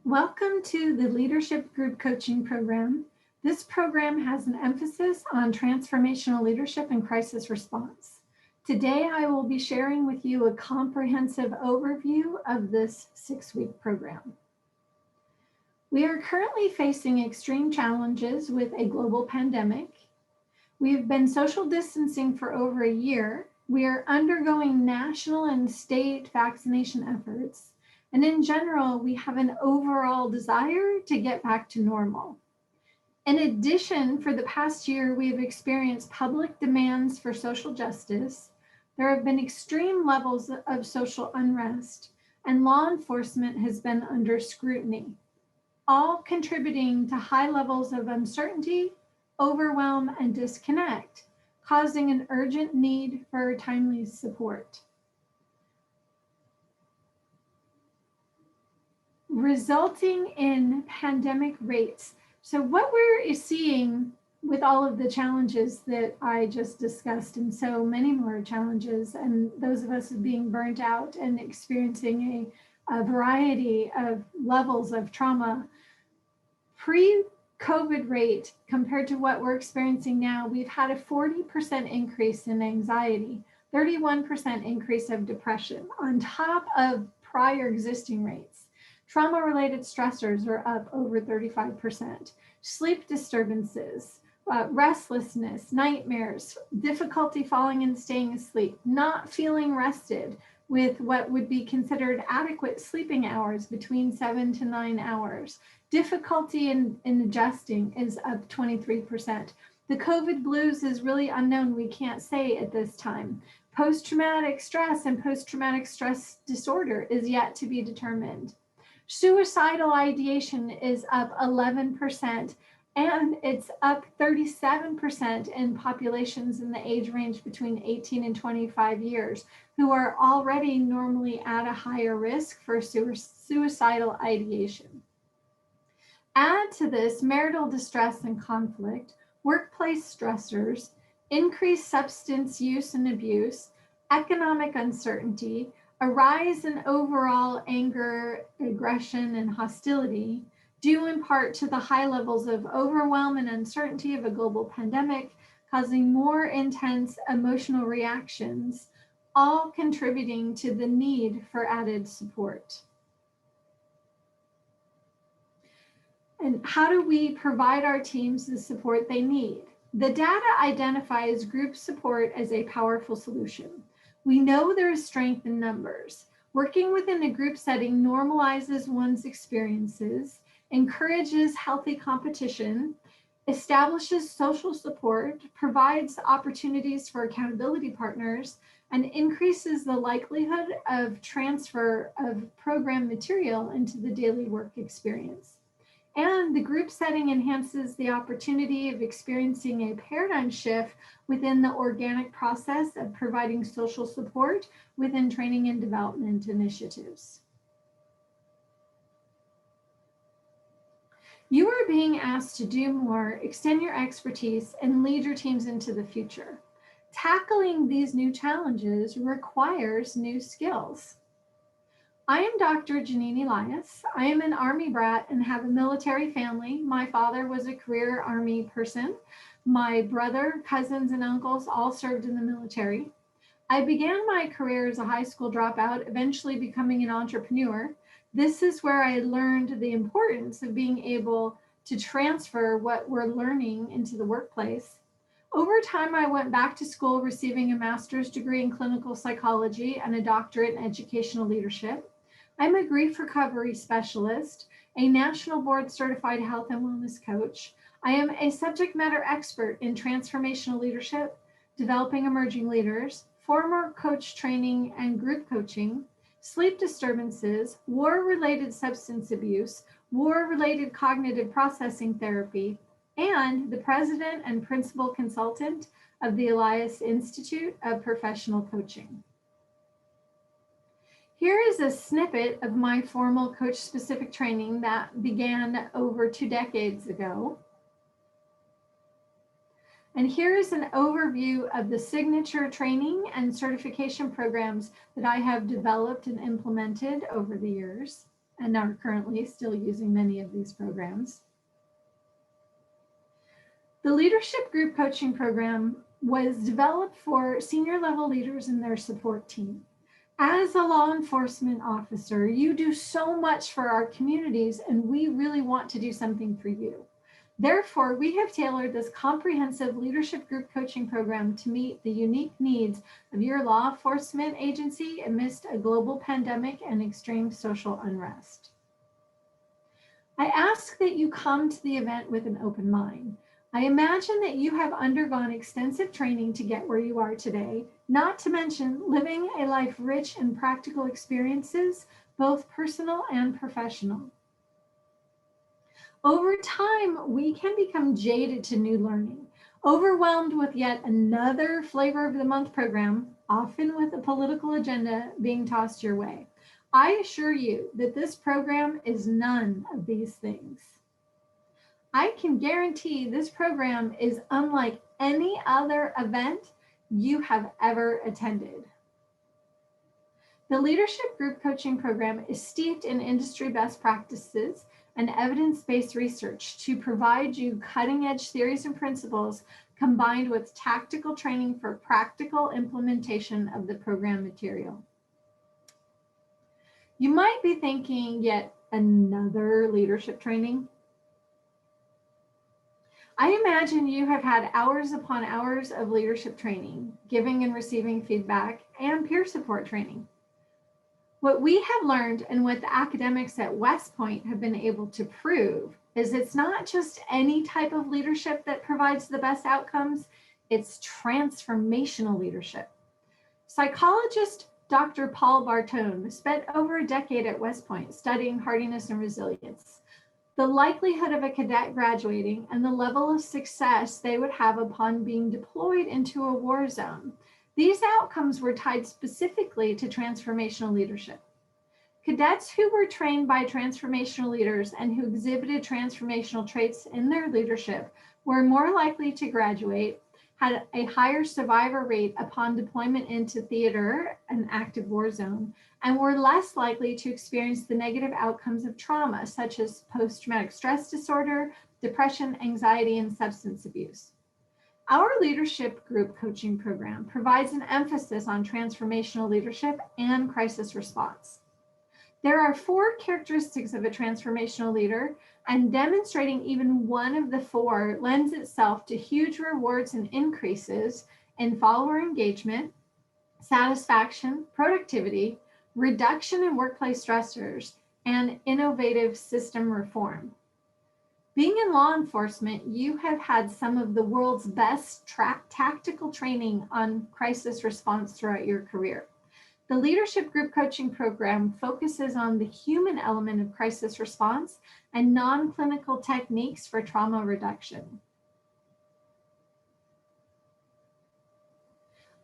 Welcome to the Leadership Group Coaching Program. This program has an emphasis on transformational leadership and crisis response. Today, I will be sharing with you a comprehensive overview of this 6-week program. We are currently facing extreme challenges with a global pandemic. We have been social distancing for over a year. We are undergoing national and state vaccination efforts. And in general, we have an overall desire to get back to normal. In addition, for the past year, we have experienced public demands for social justice. There have been extreme levels of social unrest, and law enforcement has been under scrutiny, all contributing to high levels of uncertainty, overwhelm, and disconnect, causing an urgent need for timely support. Resulting in pandemic rates. So what we're seeing with all of the challenges that I just discussed, and so many more challenges, and those of us being burnt out and experiencing a variety of levels of trauma, pre-COVID rate compared to what we're experiencing now, we've had a 40% increase in anxiety, 31% increase of depression on top of prior existing rates. Trauma-related stressors are up over 35%. Sleep disturbances, restlessness, nightmares, difficulty falling and staying asleep, not feeling rested with what would be considered adequate sleeping hours between 7 to 9 hours. Difficulty in adjusting is up 23%. The COVID blues is really unknown. We can't say at this time. Post-traumatic stress and post-traumatic stress disorder is yet to be determined. Suicidal ideation is up 11%, and it's up 37% in populations in the age range between 18 and 25 years, who are already normally at a higher risk for suicidal ideation. Add to this marital distress and conflict, workplace stressors, increased substance use and abuse, economic uncertainty, a rise in overall anger, aggression, and hostility, due in part to the high levels of overwhelm and uncertainty of a global pandemic, causing more intense emotional reactions, all contributing to the need for added support. And how do we provide our teams the support they need? The data identifies group support as a powerful solution. We know there is strength in numbers. Working within a group setting normalizes one's experiences, encourages healthy competition, establishes social support, provides opportunities for accountability partners, and increases the likelihood of transfer of program material into the daily work experience. And the group setting enhances the opportunity of experiencing a paradigm shift within the organic process of providing social support within training and development initiatives. You are being asked to do more, extend your expertise, and lead your teams into the future. Tackling these new challenges requires new skills. I am Dr. Janine Elias. I am an Army brat and have a military family. My father was a career Army person. My brother, cousins, and uncles all served in the military. I began my career as a high school dropout, eventually becoming an entrepreneur. This is where I learned the importance of being able to transfer what we're learning into the workplace. Over time, I went back to school, receiving a master's degree in clinical psychology and a doctorate in educational leadership. I'm a grief recovery specialist, a national board certified health and wellness coach. I am a subject matter expert in transformational leadership, developing emerging leaders, former coach training and group coaching, sleep disturbances, war-related substance abuse, war-related cognitive processing therapy, and the president and principal consultant of the Elias Institute of Professional Coaching. Here is a snippet of my formal coach-specific training that began over 2 decades ago. And here is an overview of the signature training and certification programs that I have developed and implemented over the years. and are currently still using many of these programs. The leadership group coaching program was developed for senior level leaders and their support team. As a law enforcement officer, you do so much for our communities, and we really want to do something for you. Therefore, we have tailored this comprehensive leadership group coaching program to meet the unique needs of your law enforcement agency amidst a global pandemic and extreme social unrest. I ask that you come to the event with an open mind. I imagine that you have undergone extensive training to get where you are today, not to mention living a life rich in practical experiences, both personal and professional. Over time, we can become jaded to new learning, overwhelmed with yet another flavor of the month program, often with a political agenda being tossed your way. I assure you that this program is none of these things. I can guarantee this program is unlike any other event you have ever attended. The leadership group coaching program is steeped in industry best practices and evidence-based research to provide you cutting-edge theories and principles combined with tactical training for practical implementation of the program material. You might be thinking, yet another leadership training? I imagine you have had hours upon hours of leadership training, giving and receiving feedback, and peer support training. What we have learned and what the academics at West Point have been able to prove is it's not just any type of leadership that provides the best outcomes, it's transformational leadership. Psychologist Dr. Paul Bartone spent over a decade at West Point studying hardiness and resilience. The likelihood of a cadet graduating and the level of success they would have upon being deployed into a war zone. These outcomes were tied specifically to transformational leadership. Cadets who were trained by transformational leaders and who exhibited transformational traits in their leadership were more likely to graduate, had a higher survivor rate upon deployment into theater, an active war zone, and were less likely to experience the negative outcomes of trauma, such as post-traumatic stress disorder, depression, anxiety, and substance abuse. Our leadership group coaching program provides an emphasis on transformational leadership and crisis response. There are 4 characteristics of a transformational leader, and demonstrating even one of the 4 lends itself to huge rewards and increases in follower engagement, satisfaction, productivity, reduction in workplace stressors, and innovative system reform. Being in law enforcement, you have had some of the world's best tactical training on crisis response throughout your career. The leadership group coaching program focuses on the human element of crisis response and non-clinical techniques for trauma reduction.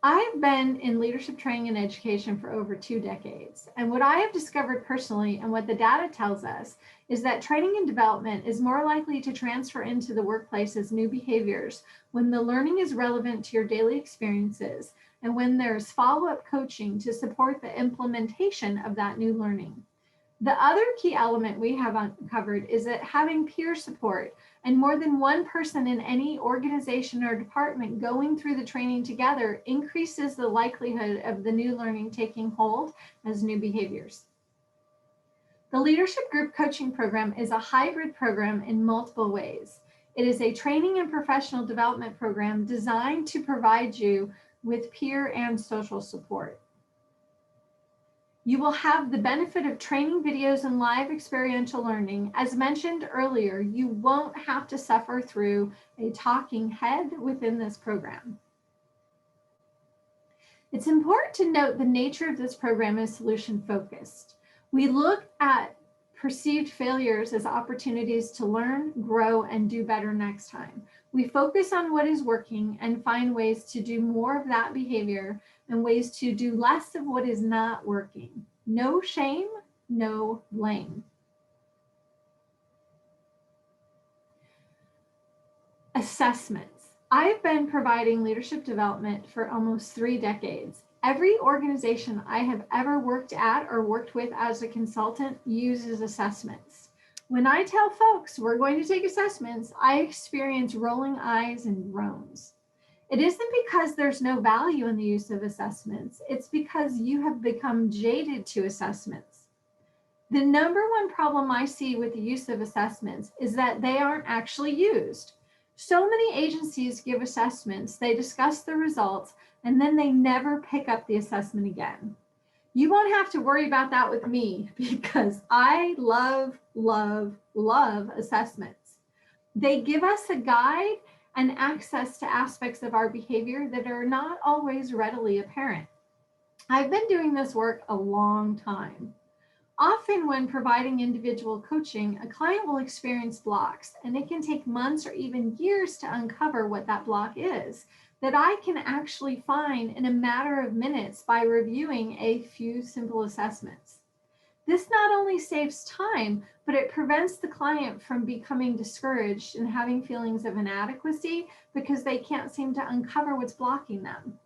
I've been in leadership training and education for over 2 decades, and what I have discovered personally and what the data tells us is that training and development is more likely to transfer into the workplace as new behaviors when the learning is relevant to your daily experiences and when there's follow-up coaching to support the implementation of that new learning. The other key element we have uncovered is that having peer support and more than one person in any organization or department going through the training together increases the likelihood of the new learning taking hold as new behaviors. The leadership group coaching program is a hybrid program in multiple ways. It is a training and professional development program designed to provide you with peer and social support. You will have the benefit of training videos and live experiential learning. As mentioned earlier, you won't have to suffer through a talking head within this program. It's important to note the nature of this program is solution focused. We look at perceived failures as opportunities to learn, grow, and do better next time. We focus on what is working and find ways to do more of that behavior and ways to do less of what is not working. No shame, no blame. Assessments. I've been providing leadership development for almost 3 decades, Every organization I have ever worked at or worked with as a consultant uses assessments. When I tell folks we're going to take assessments, I experience rolling eyes and groans. It isn't because there's no value in the use of assessments. It's because you have become jaded to assessments. The number one problem I see with the use of assessments is that they aren't actually used. So many agencies give assessments, they discuss the results, and then they never pick up the assessment again. You won't have to worry about that with me because I love, love, love assessments. They give us a guide and access to aspects of our behavior that are not always readily apparent. I've been doing this work a long time. Often when providing individual coaching, a client will experience blocks, and it can take months or even years to uncover what that block is, that I can actually find in a matter of minutes by reviewing a few simple assessments. This not only saves time, but it prevents the client from becoming discouraged and having feelings of inadequacy because they can't seem to uncover what's blocking them.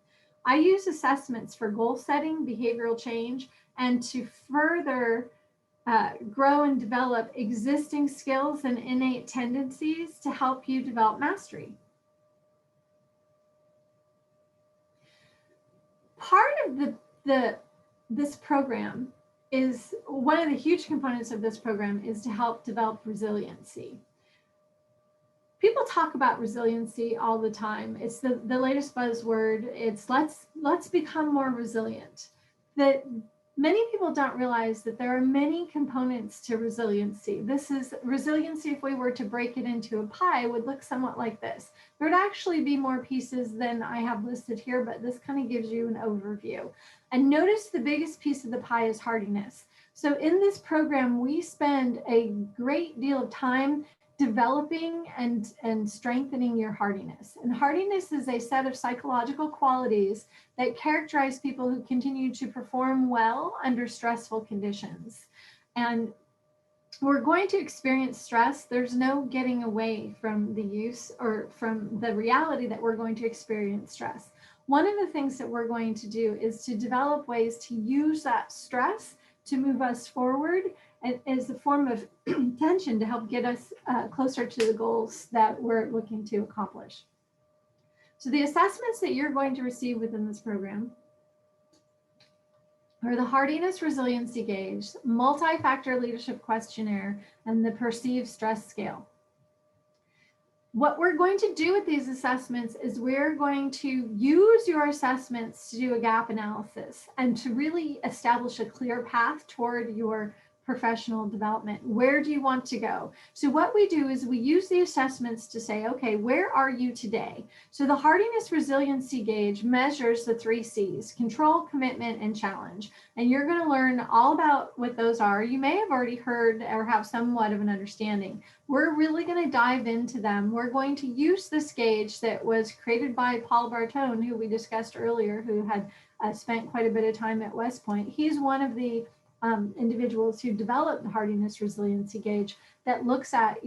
I use assessments for goal setting, behavioral change, and to further grow and develop existing skills and innate tendencies to help you develop mastery. Part of this program is, one of the huge components of this program is to help develop resiliency. People talk about resiliency all the time. It's the latest buzzword. It's let's become more resilient. That many people don't realize that there are many components to resiliency. This is resiliency, if we were to break it into a pie, would look somewhat like this. There would actually be more pieces than I have listed here, but this kind of gives you an overview. And notice the biggest piece of the pie is hardiness. So in this program, we spend a great deal of time developing and strengthening your hardiness. And hardiness is a set of psychological qualities that characterize people who continue to perform well under stressful conditions. And we're going to experience stress. There's no getting away from the use or from the reality that we're going to experience stress. One of the things that we're going to do is to develop ways to use that stress to move us forward as a form of tension to help get us closer to the goals that we're looking to accomplish. So the assessments that you're going to receive within this program are the Hardiness Resiliency Gauge, Multi-Factor Leadership Questionnaire, and the Perceived Stress Scale. What we're going to do with these assessments is we're going to use your assessments to do a gap analysis and to really establish a clear path toward your professional development. Where do you want to go? So what we do is we use the assessments to say, okay, where are you today? So the Hardiness Resiliency Gauge measures the 3 C's: control, commitment, and challenge. And you're going to learn all about what those are. You may have already heard or have somewhat of an understanding. We're really going to dive into them. We're going to use this gauge that was created by Paul Bartone, who we discussed earlier, who had spent quite a bit of time at West Point. He's one of the individuals who developed the Hardiness Resiliency Gauge that looks at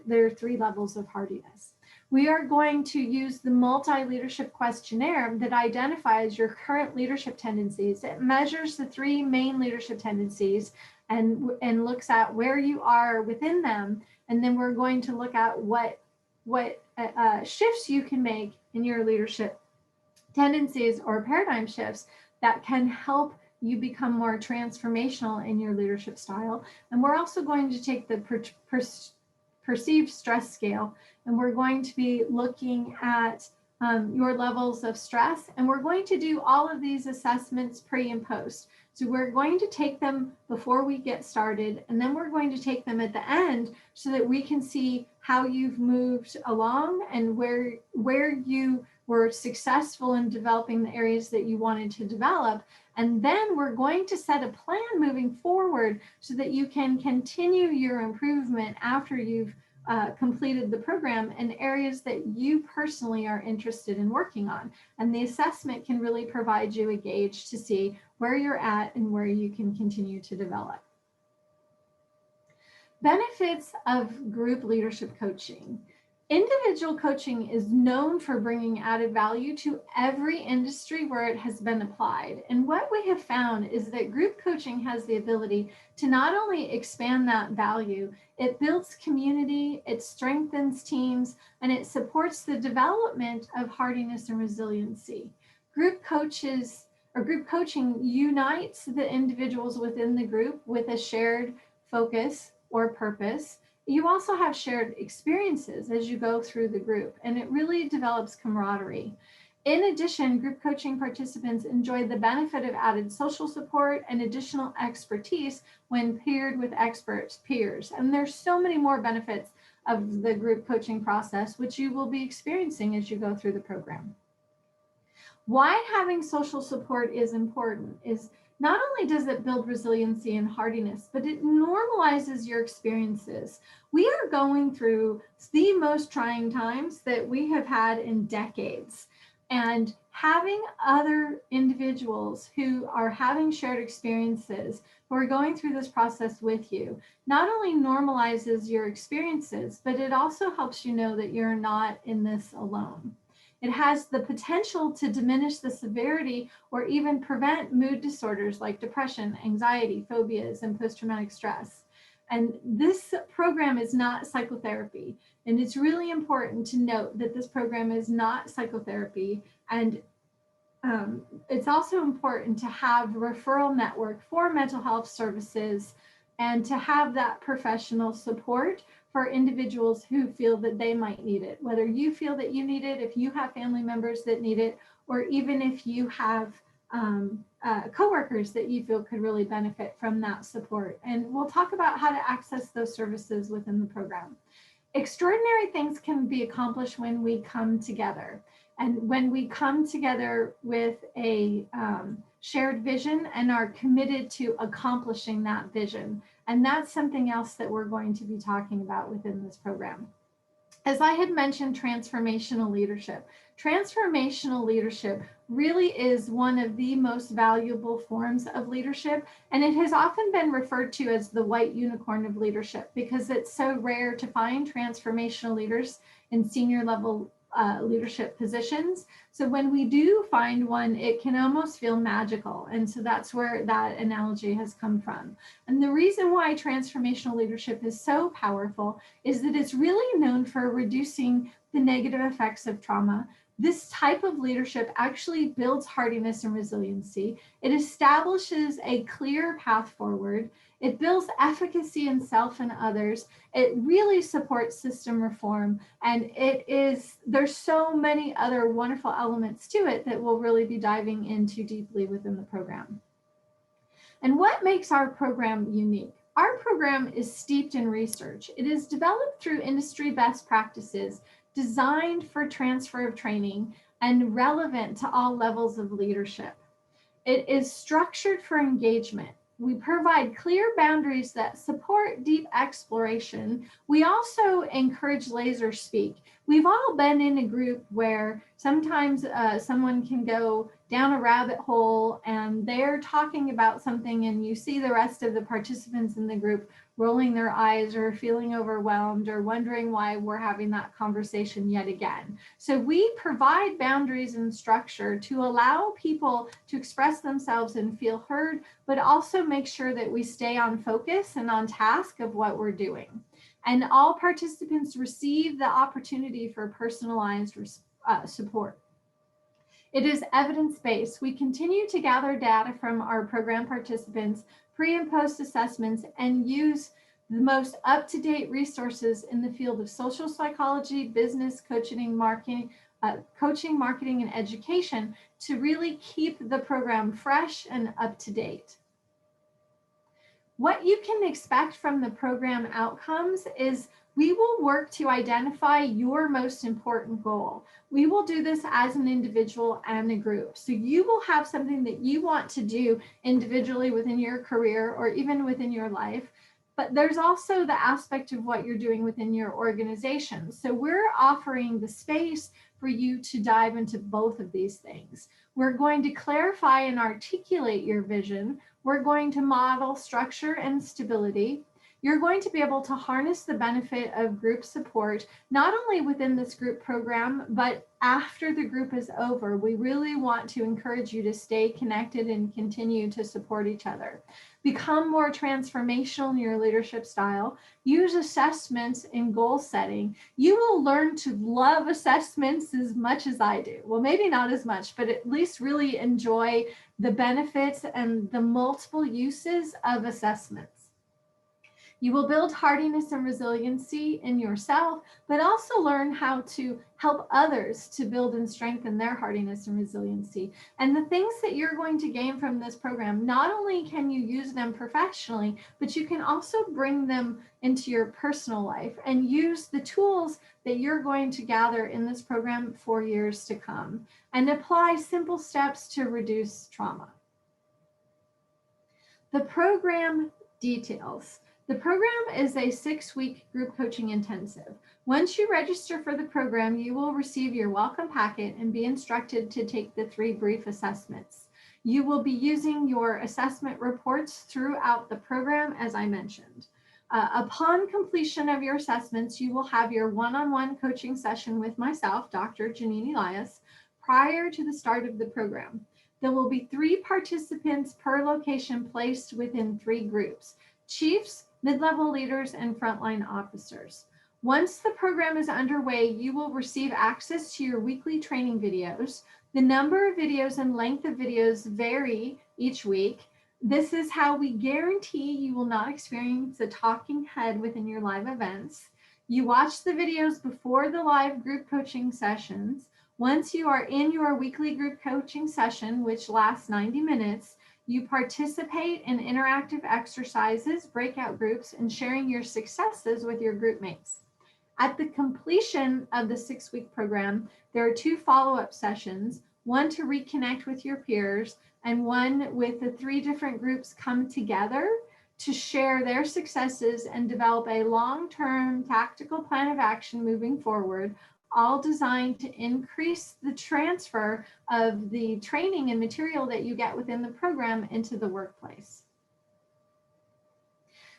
their 3 levels of hardiness. We are going to use the multi-leadership questionnaire that identifies your current leadership tendencies. It measures the 3 main leadership tendencies and looks at where you are within them. And then we're going to look at what shifts you can make in your leadership tendencies or paradigm shifts that can help you become more transformational in your leadership style. And we're also going to take the perceived stress scale, and we're going to be looking at your levels of stress. And we're going to do all of these assessments pre and post. So we're going to take them before we get started, and then we're going to take them at the end so that we can see how you've moved along and where you were successful in developing the areas that you wanted to develop. And then we're going to set a plan moving forward so that you can continue your improvement after you've completed the program in areas that you personally are interested in working on. And the assessment can really provide you a gauge to see where you're at and where you can continue to develop. Benefits of group leadership coaching. Individual coaching is known for bringing added value to every industry where it has been applied. And what we have found is that group coaching has the ability to not only expand that value, it builds community, it strengthens teams, and it supports the development of hardiness and resiliency. Group coaches or group coaching unites the individuals within the group with a shared focus or purpose. You also have shared experiences as you go through the group, and it really develops camaraderie. In addition, group coaching participants enjoy the benefit of added social support and additional expertise when paired with expert peers. And there's so many more benefits of the group coaching process, which you will be experiencing as you go through the program. Why having social support is important is not only does it build resiliency and hardiness, but it normalizes your experiences. We are going through the most trying times that we have had in decades. And having other individuals who are having shared experiences, who are going through this process with you, not only normalizes your experiences, but it also helps you know that you're not in this alone. It has the potential to diminish the severity or even prevent mood disorders like depression, anxiety, phobias, and post-traumatic stress. And this program is not psychotherapy. And it's really important to note that this program is not psychotherapy. And it's also important to have a referral network for mental health services and to have that professional support for individuals who feel that they might need it, whether you feel that you need it, if you have family members that need it, or even if you have coworkers that you feel could really benefit from that support. And we'll talk about how to access those services within the program. Extraordinary things can be accomplished when we come together. And when we come together with a shared vision and are committed to accomplishing that vision. And that's something else that we're going to be talking about within this program. As I had mentioned, transformational leadership. Transformational leadership really is one of the most valuable forms of leadership, and it has often been referred to as the white unicorn of leadership because it's so rare to find transformational leaders in senior level leadership positions. So when we do find one, it can almost feel magical. And so that's where that analogy has come from. And the reason why transformational leadership is so powerful is that it's really known for reducing the negative effects of trauma. This type of leadership actually builds hardiness and resiliency. It establishes a clear path forward. It builds efficacy in self and others. It really supports system reform. And there's so many other wonderful elements to it that we'll really be diving into deeply within the program. And what makes our program unique? Our program is steeped in research. It is developed through industry best practices, designed for transfer of training, and relevant to all levels of leadership. It is structured for engagement. We provide clear boundaries that support deep exploration. We also encourage laser speak. We've all been in a group where sometimes someone can go down a rabbit hole and they're talking about something and you see the rest of the participants in the group rolling their eyes or feeling overwhelmed or wondering why we're having that conversation yet again. So we provide boundaries and structure to allow people to express themselves and feel heard, but also make sure that we stay on focus and on task of what we're doing. And all participants receive the opportunity for personalized support. It is evidence-based. We continue to gather data from our program participants, pre and post assessments, and use the most up-to-date resources in the field of social psychology, business, coaching, marketing, and education to really keep the program fresh and up-to-date. What you can expect from the program outcomes is we will work to identify your most important goal. We will do this as an individual and a group. So you will have something that you want to do individually within your career or even within your life. But there's also the aspect of what you're doing within your organization. So we're offering the space for you to dive into both of these things. We're going to clarify and articulate your vision. We're going to model structure and stability. you're going to be able to harness the benefit of group support, not only within this group program, but after the group is over. We really want to encourage you to stay connected and continue to support each other. Become more transformational in your leadership style. Use assessments in goal setting. You will learn to love assessments as much as I do. Well, maybe not as much, but at least really enjoy the benefits and the multiple uses of assessments. You will build hardiness and resiliency in yourself, but also learn how to help others to build and strengthen their hardiness and resiliency. And the things that you're going to gain from this program, not only can you use them professionally, but you can also bring them into your personal life and use the tools that you're going to gather in this program for years to come, and apply simple steps to reduce trauma. The program details. The program is a 6-week group coaching intensive. Once you register for the program, you will receive your welcome packet and be instructed to take the 3 brief assessments. You will be using your assessment reports throughout the program, as I mentioned. Upon completion of your assessments, you will have your one-on-one coaching session with myself, Dr. Janine Elias, prior to the start of the program. There will be 3 participants per location placed within 3 groups: chiefs, mid-level leaders, and frontline officers. Once the program is underway, you will receive access to your weekly training videos. The number of videos and length of videos vary each week. This is how we guarantee you will not experience a talking head within your live events. You watch the videos before the live group coaching sessions. Once you are in your weekly group coaching session, which lasts 90 minutes, you participate in interactive exercises, breakout groups, and sharing your successes with your group mates. At the completion of the 6-week program, there are 2 follow-up sessions, one to reconnect with your peers, and one with the 3 different groups come together to share their successes and develop a long-term tactical plan of action moving forward, all designed to increase the transfer of the training and material that you get within the program into the workplace.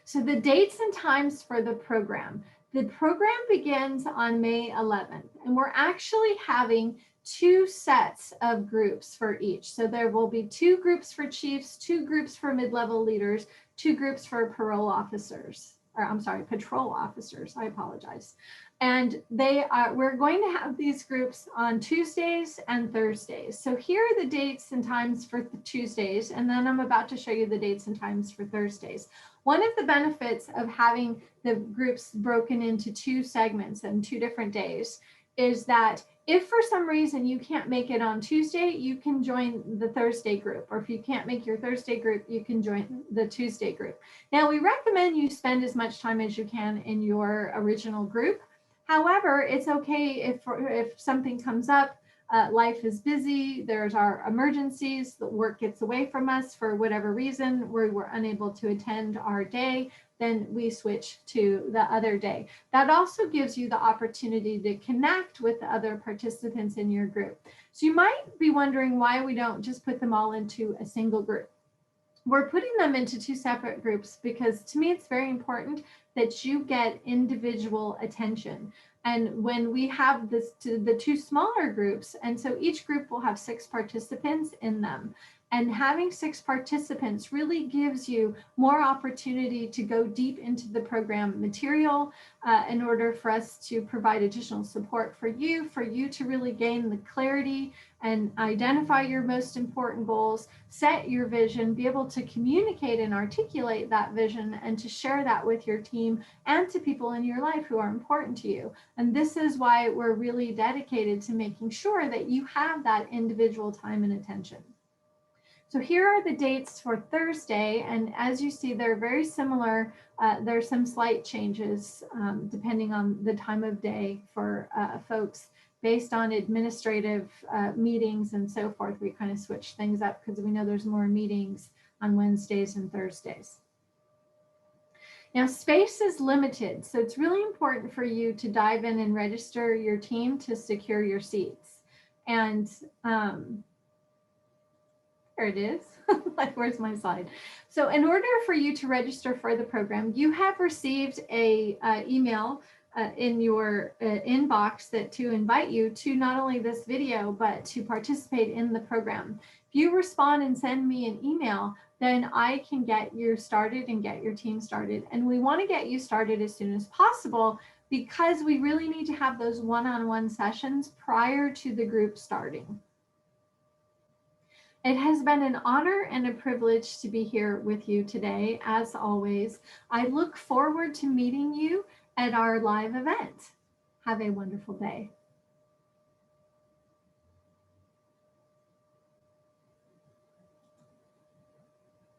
So the dates and times for the program. The program begins on May 11th, and we're actually having 2 sets of groups for each. So there will be 2 groups for chiefs, 2 groups for mid-level leaders, 2 groups for patrol officers. I apologize. And we're going to have these groups on Tuesdays and Thursdays. So here are the dates and times for the Tuesdays, and then I'm about to show you the dates and times for Thursdays. One of the benefits of having the groups broken into 2 segments and 2 different days is that if for some reason you can't make it on Tuesday, you can join the Thursday group, or if you can't make your Thursday group, you can join the Tuesday group. Now, we recommend you spend as much time as you can in your original group. However, it's okay if something comes up, life is busy, there's our emergencies, the work gets away from us for whatever reason, we're unable to attend our day, then we switch to the other day. That also gives you the opportunity to connect with the other participants in your group. So you might be wondering why we don't just put them all into a single group. We're putting them into 2 separate groups because to me it's very important that you get individual attention. And when we have the 2 smaller groups, and so each group will have 6 participants in them, and having 6 participants really gives you more opportunity to go deep into the program material in order for us to provide additional support for you to really gain the clarity and identify your most important goals, set your vision, be able to communicate and articulate that vision, and to share that with your team and to people in your life who are important to you. And this is why we're really dedicated to making sure that you have that individual time and attention. So here are the dates for Thursday, and as you see, they're very similar. There's some slight changes depending on the time of day for folks based on administrative meetings and so forth. We kind of switch things up because we know there's more meetings on Wednesdays and Thursdays. Now, space is limited, so it's really important for you to dive in and register your team to secure your seats. And There it is. Like, where's my slide? So in order for you to register for the program, you have received a email in your inbox that to invite you to not only this video, but to participate in the program. If you respond and send me an email, then I can get you started and get your team started. And we want to get you started as soon as possible because we really need to have those one-on-one sessions prior to the group starting. It has been an honor and a privilege to be here with you today, as always. I look forward to meeting you at our live event. Have a wonderful day.